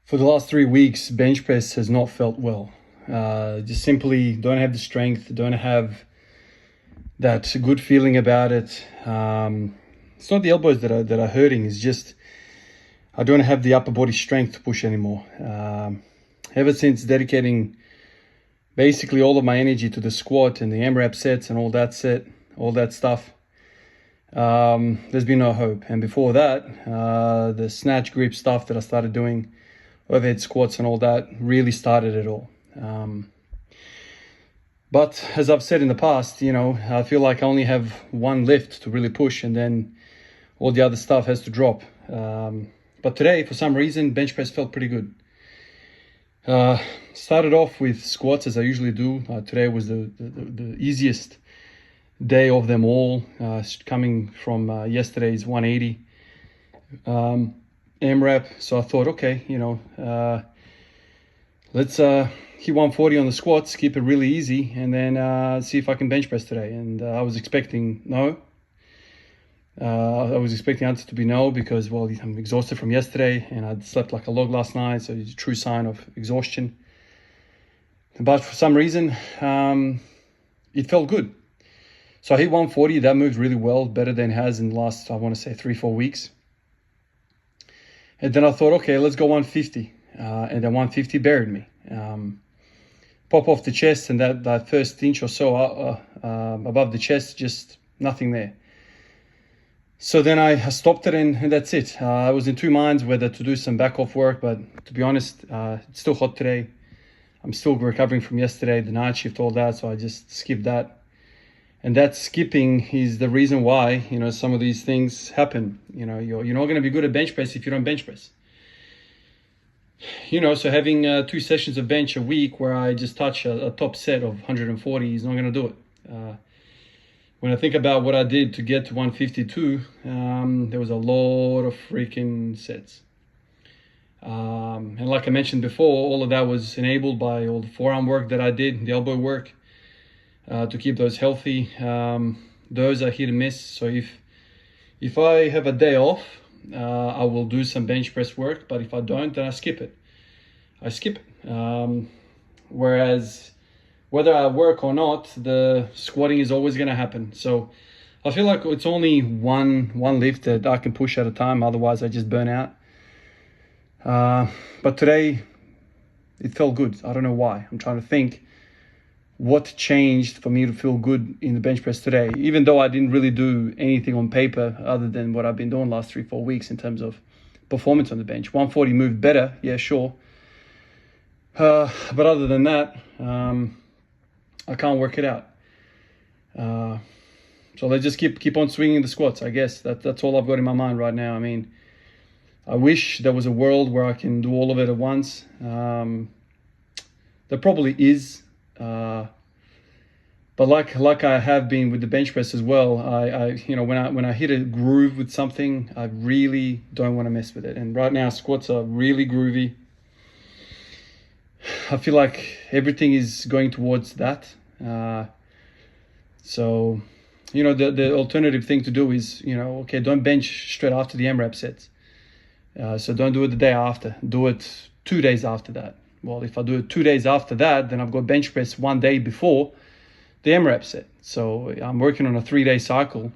For the last 3 weeks, bench press has not felt well. Just simply don't have the strength, don't have that good feeling about it. It's not the elbows that are hurting. It's just I don't have the upper body strength to push anymore. Ever since dedicating basically all of my energy to the squat and the AMRAP sets and all that stuff, there's been no hope. And before that, the snatch grip stuff that I started doing, overhead squats and all that, really started it all. But as I've said in the past, I feel like I only have one lift to really push, and then all the other stuff has to drop. But today, for some reason, bench press felt pretty good. Started off with squats as I usually do. Today was the easiest day of them all, coming from yesterday's 180 AMRAP. So I thought, okay, let's hit 140 on the squats, keep it really easy, and then see if I can bench press today. And I was expecting no. I was expecting answer to be no because, well, I'm exhausted from yesterday and I'd slept like a log last night, so it's a true sign of exhaustion. But for some reason, it felt good. So I hit 140, that moved really well, better than it has in the last, I want to say, 3-4 weeks. And then I thought, okay, let's go 150. And then 150 buried me. Pop off the chest, and that first inch or so above the chest, just nothing there. So then I stopped it, and that's it. I was in two minds whether to do some back off work, but to be honest, it's still hot today. I'm still recovering from yesterday, the night shift, all that, so I just skipped that. And that skipping is the reason why, some of these things happen. You're not going to be good at bench press if you don't bench press. So having 2 sessions of bench a week where I just touch a top set of 140 is not going to do it. When I think about what I did to get to 152, there was a lot of freaking sets. And like I mentioned before, all of that was enabled by all the forearm work that I did, the elbow work, to keep those healthy. Those are hit and miss. So if I have a day off, I will do some bench press work, but if I don't, then I skip it. Whereas whether I work or not, the squatting is always going to happen. So I feel like it's only one lift that I can push at a time. Otherwise, I just burn out. But today, it felt good. I don't know why. I'm trying to think what changed for me to feel good in the bench press today, even though I didn't really do anything on paper other than what I've been doing the last 3-4 weeks in terms of performance on the bench. 140 moved better, yeah, sure. But other than that, I can't work it out. So let's just keep on swinging the squats. I guess that's all I've got in my mind right now. I mean, I wish there was a world where I can do all of it at once. There probably is. But like I have been with the bench press as well, I when I hit a groove with something, I really don't want to mess with it. And right now, squats are really groovy. I feel like everything is going towards that. So, the alternative thing to do is, okay, don't bench straight after the AMRAP sets. So don't do it the day after. Do it 2 days after that. Well, if I do it 2 days after that, then I've got bench press 1 day before the AMRAP set. So I'm working on a 3-day cycle.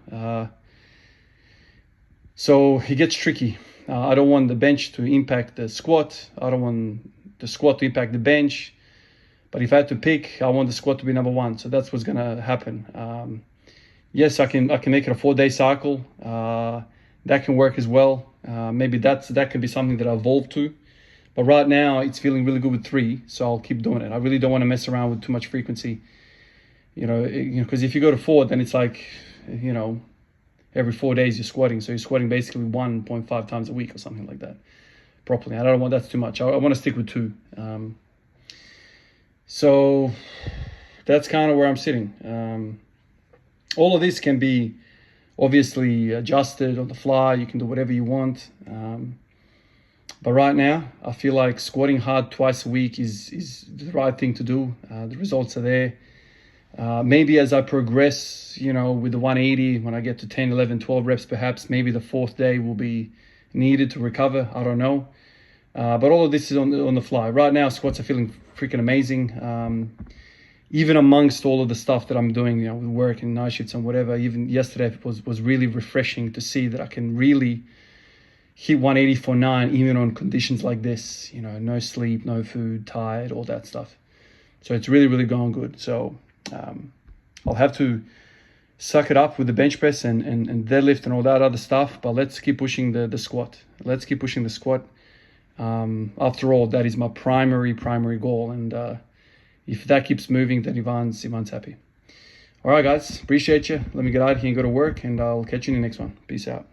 So it gets tricky. I don't want the bench to impact the squat. I don't want the squat to impact the bench. But if I had to pick, I want the squat to be number one. So that's what's going to happen. Yes, I can make it a 4-day cycle. That can work as well. Maybe that could be something that I evolve to. But right now, it's feeling really good with 3, so I'll keep doing it. I really don't want to mess around with too much frequency. Because if you go to 4, then it's like, every 4 days you're squatting. So you're squatting basically 1.5 times a week or something like that properly. I don't want that's too much. I want to stick with 2. So that's kind of where I'm sitting. All of this can be obviously adjusted on the fly. You can do whatever you want. But right now, I feel like squatting hard twice a week is the right thing to do. The results are there. Maybe as I progress, with the 180, when I get to 10, 11, 12 reps, perhaps maybe the 4th day will be needed to recover. I don't know. But all of this is on the fly. Right now, squats are feeling freaking amazing. Even amongst all of the stuff that I'm doing, with work and night shifts and whatever, even yesterday it was really refreshing to see that I can really hit 180 for 9 even on conditions like this, no sleep, no food, tired, all that stuff. So it's really, really going good. So I'll have to suck it up with the bench press and deadlift and all that other stuff, but let's keep pushing the squat. Let's keep pushing the squat. After all, that is my primary goal, and if that keeps moving, then Ivan's happy. All right, guys, appreciate you. Let me get out of here and go to work, and I'll catch you in the next one. Peace out.